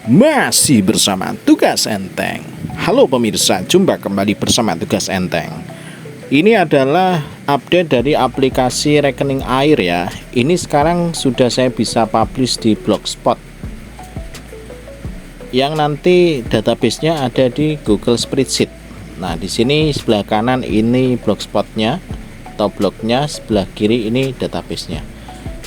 Masih bersama Tugas Enteng. Halo pemirsa, jumpa kembali bersama Tugas Enteng. Ini adalah update dari aplikasi rekening air ya. Ini sekarang sudah saya bisa publish di Blogspot, yang nanti database-nya ada di Google Spreadsheet. Nah, di sini sebelah kanan ini Blogspot-nya atau blognya, sebelah kiri ini database-nya.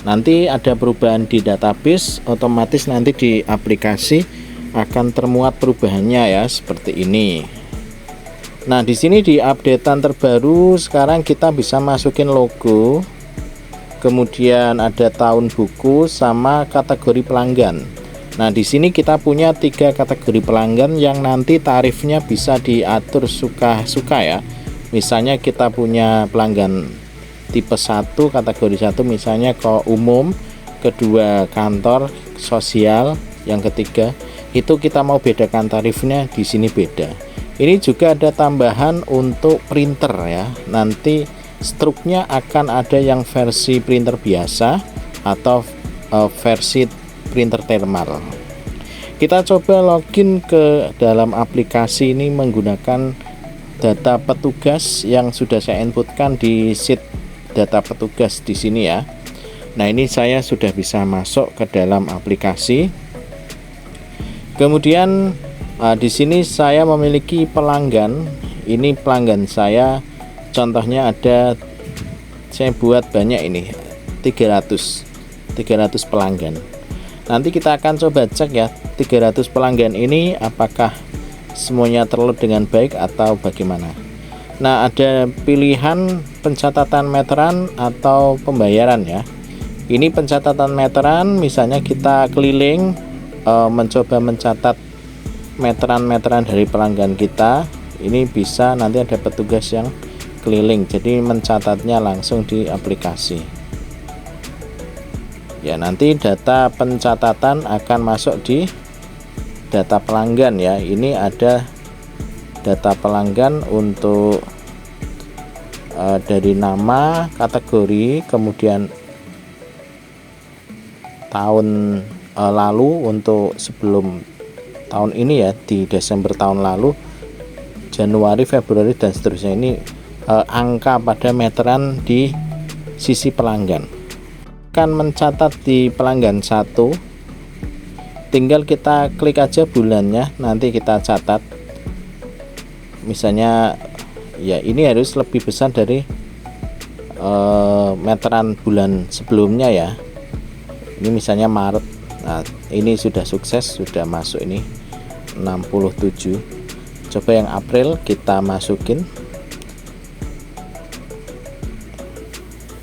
Nanti ada perubahan di database, otomatis nanti di aplikasi akan termuat perubahannya ya, seperti ini. Nah, di sini di updatean terbaru sekarang kita bisa masukin logo, kemudian ada tahun buku sama kategori pelanggan. Nah, di sini kita punya 3 kategori pelanggan yang nanti tarifnya bisa diatur suka-suka ya. Misalnya kita punya pelanggan tipe 1 kategori 1 misalnya ke umum, kedua kantor sosial, yang ketiga itu kita mau bedakan tarifnya di sini beda. Ini juga ada tambahan untuk printer ya. Nanti struknya akan ada yang versi printer biasa atau versi printer thermal. Kita coba login ke dalam aplikasi ini menggunakan data petugas yang sudah saya inputkan di sheet data petugas di sini ya. Nah, ini saya sudah bisa masuk ke dalam aplikasi. Kemudian di sini saya memiliki pelanggan. Ini pelanggan saya, contohnya ada, saya buat banyak ini 300 pelanggan. Nanti kita akan coba cek ya, 300 pelanggan ini apakah semuanya terload dengan baik atau bagaimana. Nah, ada pilihan pencatatan meteran atau pembayaran ya. Ini pencatatan meteran, misalnya kita keliling mencoba mencatat meteran-meteran dari pelanggan kita. Ini bisa nanti ada petugas yang keliling, jadi mencatatnya langsung di aplikasi. Ya, nanti data pencatatan akan masuk di data pelanggan ya. Ini ada data pelanggan untuk dari nama, kategori, kemudian tahun lalu untuk sebelum tahun ini ya, di Desember tahun lalu, Januari, Februari dan seterusnya. Ini angka pada meteran di sisi pelanggan. Akan mencatat di pelanggan 1, tinggal kita klik aja bulannya, nanti kita catat. Misalnya ya, ini harus lebih besar dari meteran bulan sebelumnya ya. Ini misalnya Maret. Nah, ini sudah sukses, sudah masuk ini 67. Coba yang April kita masukin.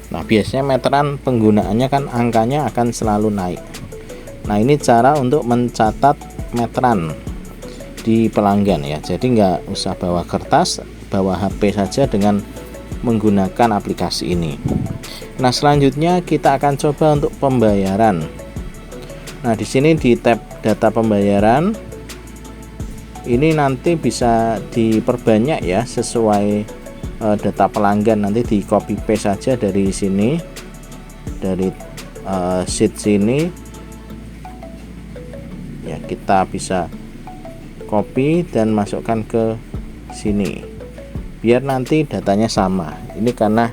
Nah, biasanya meteran penggunaannya kan angkanya akan selalu naik. Nah, ini cara untuk mencatat meteran di pelanggan ya. Jadi nggak usah bawa kertas, bawa HP saja dengan menggunakan aplikasi ini. Nah, selanjutnya kita akan coba untuk pembayaran. Nah, di sini di tab data pembayaran ini nanti bisa diperbanyak ya, sesuai data pelanggan. Nanti di copy paste saja dari sini, dari sheet sini ya, kita bisa copy dan masukkan ke sini biar nanti datanya sama. Ini karena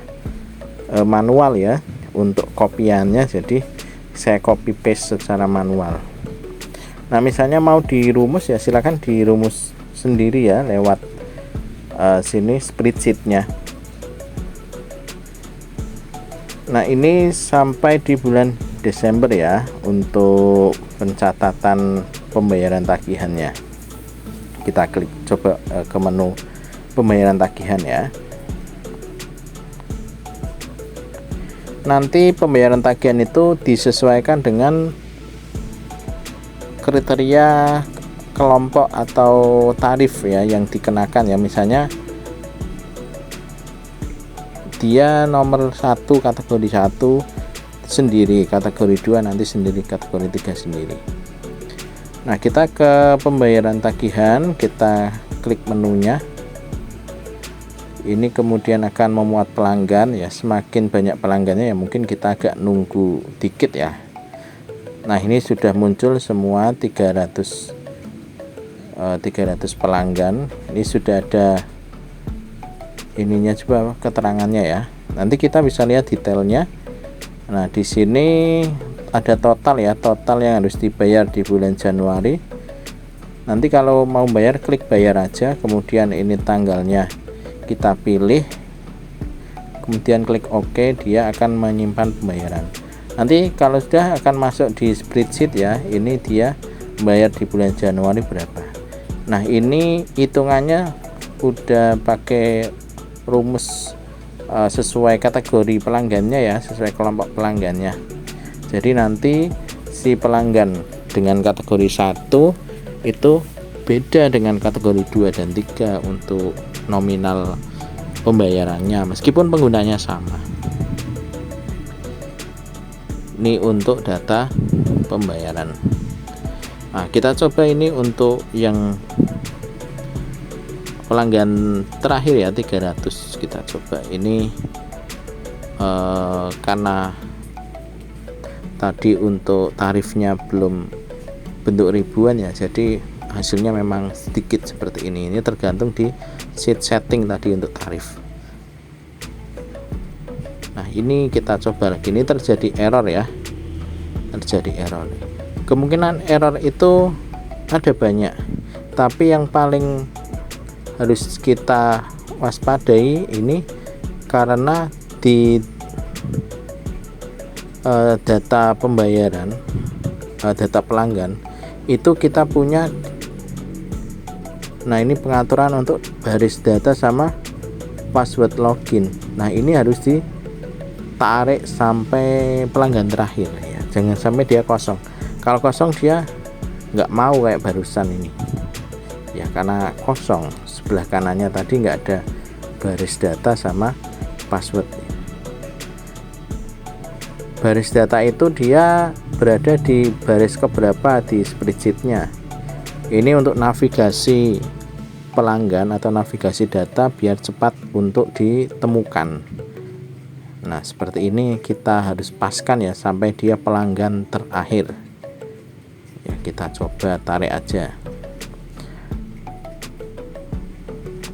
manual ya untuk kopiannya, jadi saya copy paste secara manual. Nah, misalnya mau dirumus ya, silakan dirumus sendiri ya lewat sini spreadsheetnya. Nah, ini sampai di bulan Desember ya untuk pencatatan pembayaran tagihannya. Kita klik coba ke menu pembayaran tagihan ya. Nanti pembayaran tagihan itu disesuaikan dengan kriteria kelompok atau tarif ya yang dikenakan ya. Misalnya dia nomor 1 kategori 1 sendiri, kategori 2 nanti sendiri, kategori 3 sendiri. Nah, kita ke pembayaran tagihan, kita klik menunya. Ini kemudian akan memuat pelanggan ya. Semakin banyak pelanggannya ya, mungkin kita agak nunggu dikit ya. Nah, ini sudah muncul semua 300 pelanggan. Ini sudah ada ininya juga keterangannya ya. Nanti kita bisa lihat detailnya. Nah, di sini ada total ya, total yang harus dibayar di bulan Januari. Nanti kalau mau bayar, klik bayar aja, kemudian ini tanggalnya kita pilih, kemudian klik OK, dia akan menyimpan pembayaran. Nanti kalau sudah akan masuk di spreadsheet ya, ini dia bayar di bulan Januari berapa. Nah, ini hitungannya udah pakai rumus sesuai kategori pelanggannya ya, sesuai kelompok pelanggannya. Jadi nanti si pelanggan dengan kategori 1 itu beda dengan kategori 2 dan 3 untuk nominal pembayarannya, meskipun penggunanya sama. Ini untuk data pembayaran. Nah, kita coba ini untuk yang pelanggan terakhir ya, 300. Kita coba ini karena tadi untuk tarifnya belum bentuk ribuan ya, jadi hasilnya memang sedikit seperti ini. Ini tergantung di sheet setting tadi untuk tarif. Nah, ini kita coba lagi, ini terjadi error ya, terjadi error. Kemungkinan error itu ada banyak, tapi yang paling harus kita waspadai ini karena di data pembayaran, data pelanggan itu kita punya. Nah, ini pengaturan untuk baris data sama password login. Nah, ini harus ditarik sampai pelanggan terakhir ya, jangan sampai dia kosong. Kalau kosong dia nggak mau kayak barusan ini ya, karena kosong, sebelah kanannya tadi nggak ada baris data sama password. Baris data itu dia berada di baris keberapa di spreadsheetnya. Ini untuk navigasi pelanggan atau navigasi data biar cepat untuk ditemukan. Nah, seperti ini kita harus paskan ya sampai dia pelanggan terakhir ya. Kita coba tarik aja.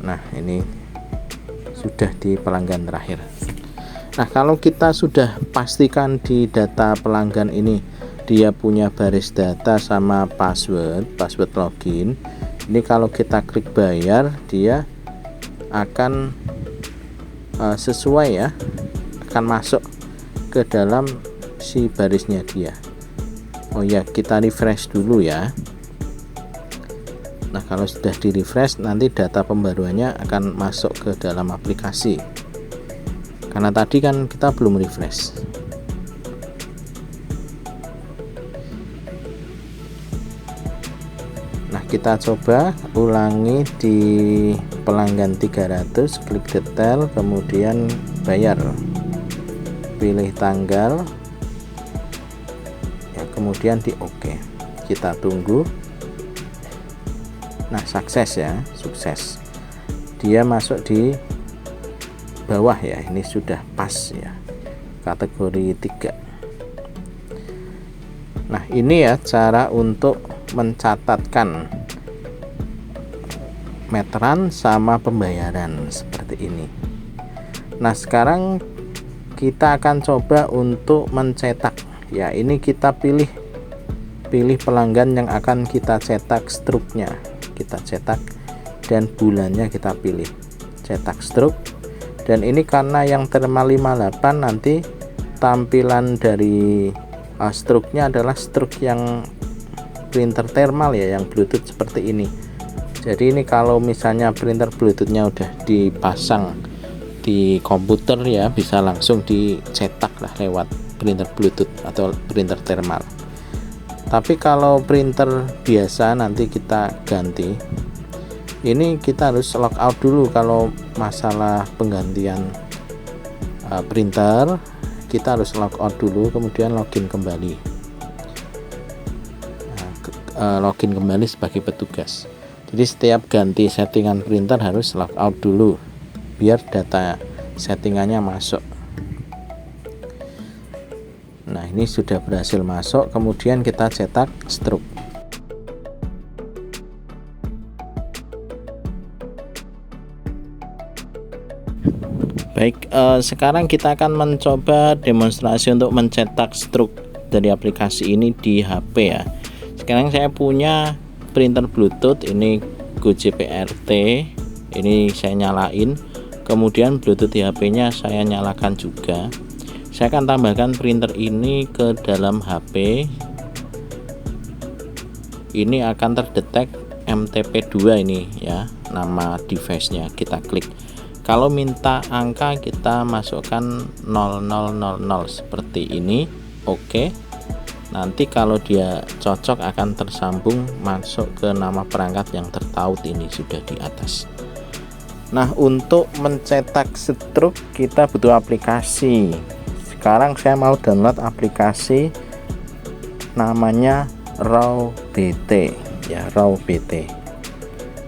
Nah, ini sudah di pelanggan terakhir. Nah, kalau kita sudah pastikan di data pelanggan ini dia punya baris data sama password login, ini kalau kita klik bayar dia akan sesuai ya, akan masuk ke dalam si barisnya dia. Oh ya, kita refresh dulu ya. Nah, kalau sudah di refresh nanti data pembaruannya akan masuk ke dalam aplikasi, karena tadi kan kita belum refresh. Nah, kita coba ulangi di pelanggan 300, klik detail, kemudian bayar, pilih tanggal ya, kemudian di OK. Kita tunggu. Nah, sukses ya, sukses, dia masuk di bawah ya, ini sudah pas ya, kategori 3. Nah, ini ya cara untuk mencatatkan meteran sama pembayaran seperti ini. Nah, sekarang kita akan coba untuk mencetak ya. Ini kita pilih pelanggan yang akan kita cetak struknya, kita cetak, dan bulannya kita pilih cetak struk. Dan ini karena yang thermal 58 nanti tampilan dari struknya adalah struk yang printer thermal ya, yang Bluetooth seperti ini. Jadi ini kalau misalnya printer Bluetoothnya udah dipasang di komputer ya, bisa langsung dicetak lah lewat printer Bluetooth atau printer thermal. Tapi kalau printer biasa nanti kita ganti, ini kita harus logout dulu. Kalau masalah penggantian printer, kita harus logout dulu, kemudian login kembali. Login kembali sebagai petugas. Jadi setiap ganti settingan printer harus logout dulu biar data settingannya masuk. Nah, ini sudah berhasil masuk, kemudian kita cetak stroke. Baik, sekarang kita akan mencoba demonstrasi untuk mencetak stroke dari aplikasi ini di HP ya. Sekarang saya punya printer Bluetooth, ini Gojek PRT, ini saya nyalain, kemudian Bluetooth di HP-nya saya nyalakan juga. Saya akan tambahkan printer ini ke dalam HP. Ini akan terdetek MTP2 ini ya, nama device-nya. Kita klik. Kalau minta angka kita masukkan 0000 seperti ini. Oke. Nanti kalau dia cocok akan tersambung masuk ke nama perangkat yang tertaut, ini sudah di atas. Nah, untuk mencetak stroke kita butuh aplikasi. Sekarang saya mau download aplikasi namanya RawBT ya, RawBT.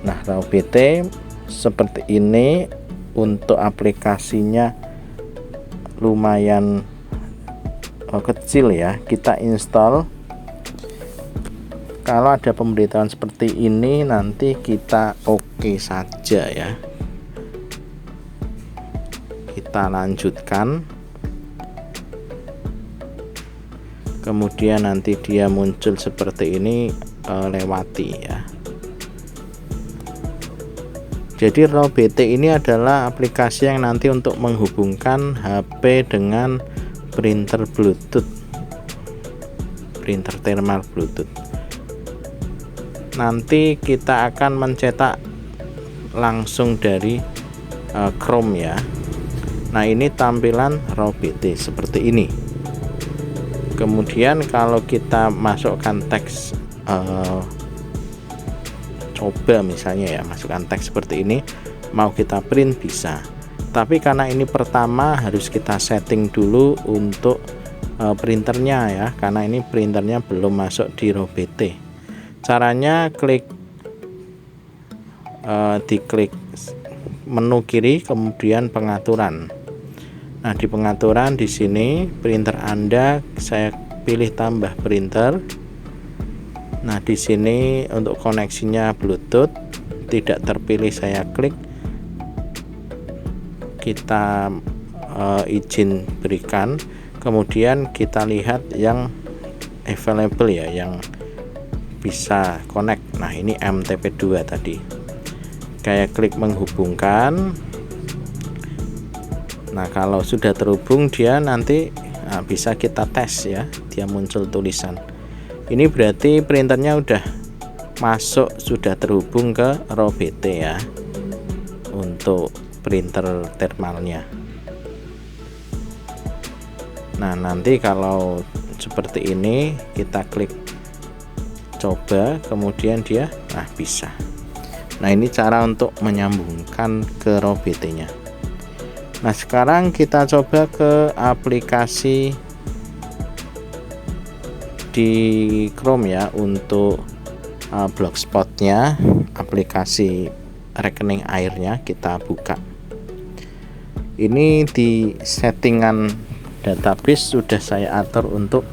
Nah, RawBT seperti ini. Untuk aplikasinya lumayan kecil ya, kita install. Kalau ada pemberitahuan seperti ini nanti kita oke saja ya, kita lanjutkan. Kemudian nanti dia muncul seperti ini, lewati ya. Jadi RawBT ini adalah aplikasi yang nanti untuk menghubungkan HP dengan printer Bluetooth, printer thermal Bluetooth. Nanti kita akan mencetak langsung dari Chrome ya. Nah, ini tampilan RawBT seperti ini. Kemudian kalau kita masukkan teks, coba misalnya ya, masukkan teks seperti ini, mau kita print bisa. Tapi karena ini pertama harus kita setting dulu untuk printernya ya, karena ini printernya belum masuk di RawBT. Caranya diklik menu kiri, kemudian pengaturan. Nah, di pengaturan di sini printer Anda saya pilih tambah printer. Nah, di sini untuk koneksinya Bluetooth tidak terpilih, saya klik, kita izin berikan, kemudian kita lihat yang available ya, yang bisa connect. Nah, ini MTP2 tadi, kayak klik menghubungkan. Nah, kalau sudah terhubung dia nanti bisa kita tes ya, dia muncul tulisan. Ini berarti printernya udah masuk, sudah terhubung ke RawBT ya, untuk printer thermalnya. Nah, nanti kalau seperti ini kita klik coba, kemudian dia bisa. Nah, ini cara untuk menyambungkan ke RawBT nya. Nah, sekarang kita coba ke aplikasi di Chrome ya, untuk blogspotnya, aplikasi rekening airnya kita buka. Ini di settingan database sudah saya atur untuk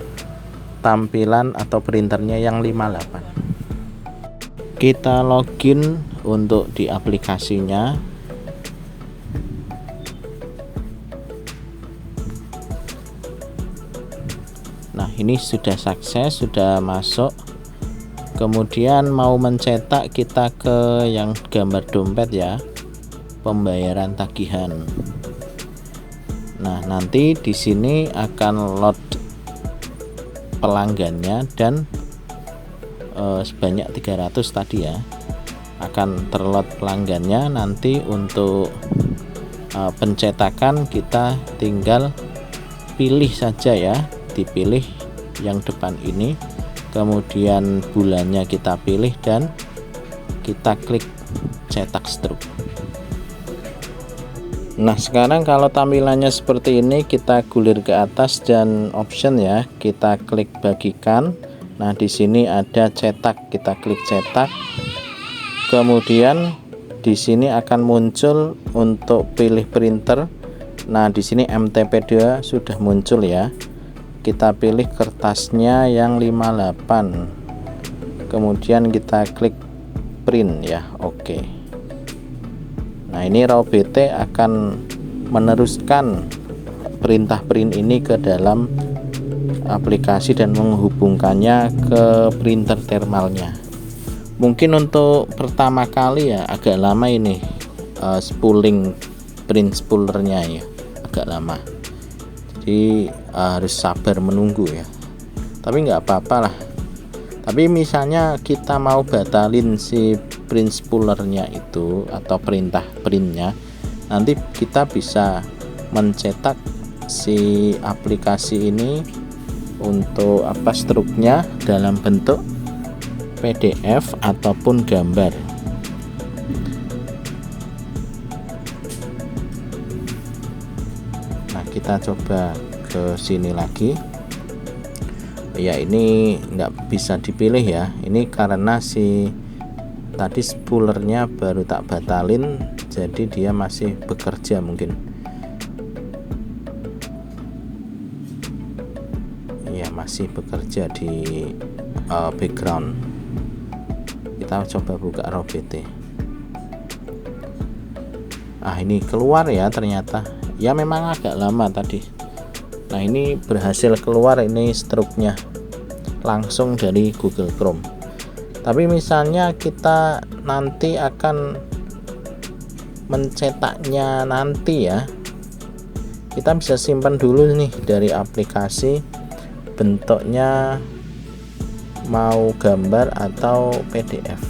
tampilan atau printernya yang 58. Kita login untuk di aplikasinya. Nah, ini sudah sukses, sudah masuk. Kemudian mau mencetak, kita ke yang gambar dompet ya, pembayaran tagihan. Nah, nanti di sini akan load pelanggannya dan sebanyak 300 tadi ya, akan terload pelanggannya. Nanti untuk pencetakan kita tinggal pilih saja ya, dipilih yang depan ini, kemudian bulannya kita pilih dan kita klik cetak stroke. Nah, sekarang kalau tampilannya seperti ini, kita gulir ke atas dan option ya, kita klik bagikan. Nah, di sini ada cetak, kita klik cetak. Kemudian di sini akan muncul untuk pilih printer. Nah, di sini MTP2 sudah muncul ya. kita pilih kertasnya yang 58, kemudian kita klik print ya. Oke. Nah, ini RAW-BT akan meneruskan perintah print ini ke dalam aplikasi dan menghubungkannya ke printer thermalnya. Mungkin untuk pertama kali ya agak lama ini spooling print spoolernya ya, agak lama, jadi harus sabar menunggu ya, tapi nggak apa-apa lah. Tapi misalnya kita mau batalin si print spoolernya itu atau perintah printnya, nanti kita bisa mencetak si aplikasi ini untuk struknya dalam bentuk PDF ataupun gambar. Nah, kita coba ke sini lagi ya. Ini nggak bisa dipilih ya, ini karena si tadi spoolernya baru tak batalin, jadi dia masih bekerja mungkin ya, masih bekerja di background. Kita coba buka RAW-BT. Ini keluar ya ternyata ya, memang agak lama tadi. Nah, ini berhasil keluar ini struknya langsung dari Google Chrome. Tapi misalnya kita nanti akan mencetaknya nanti ya, kita bisa simpan dulu nih dari aplikasi, bentuknya mau gambar atau PDF.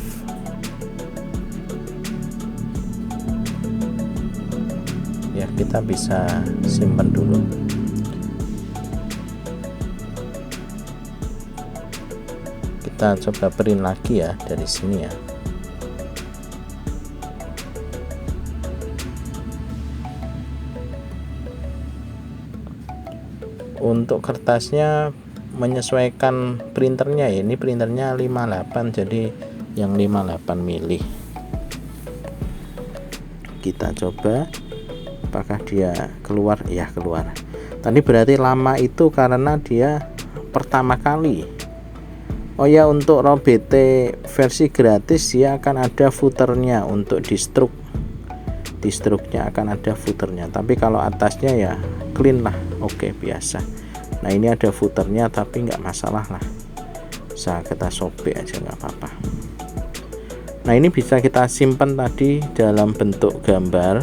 Ya, kita bisa simpan dulu. Kita coba print lagi ya dari sini ya. Untuk kertasnya menyesuaikan printernya ya, ini printernya 58, jadi yang 58 mili. Kita coba apakah dia keluar. Ya, keluar. Tadi berarti lama itu karena dia pertama kali. Oh ya, untuk RAW-BT versi gratis dia akan ada footernya untuk di struknya akan ada footernya, tapi kalau atasnya ya clean lah. Oke, biasa. Nah, ini ada footernya tapi nggak masalah lah, bisa kita sobek aja, nggak apa-apa. Nah, ini bisa kita simpan tadi dalam bentuk gambar,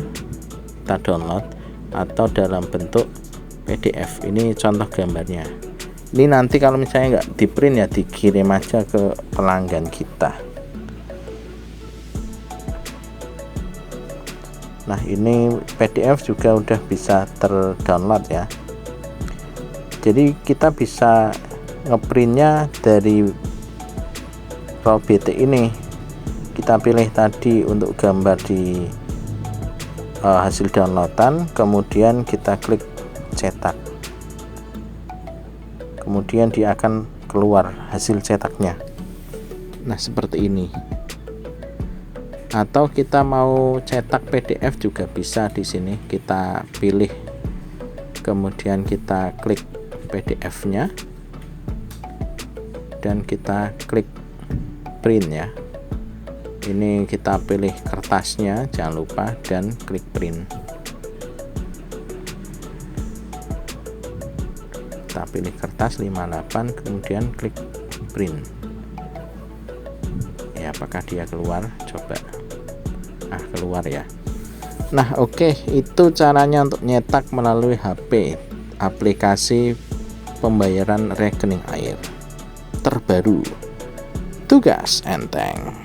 kita download, atau dalam bentuk PDF. Ini contoh gambarnya. Ini nanti kalau misalnya nggak di print ya dikirim aja ke pelanggan kita. Nah, ini PDF juga udah bisa terdownload ya. Jadi kita bisa ngeprintnya dari RAW-BT ini. Kita pilih tadi untuk gambar di hasil downloadan, kemudian kita klik cetak, kemudian dia akan keluar hasil cetaknya. Nah, seperti ini. Atau kita mau cetak PDF juga bisa. Di sini kita pilih, kemudian kita klik PDF-nya dan kita klik print ya. Ini kita pilih kertasnya, jangan lupa, dan klik print. Kita pilih kertas 58, kemudian klik print. Ya, apakah dia keluar? Coba. Keluar ya. Nah, oke, itu caranya untuk nyetak melalui HP aplikasi pembayaran rekening air terbaru. Tugas enteng.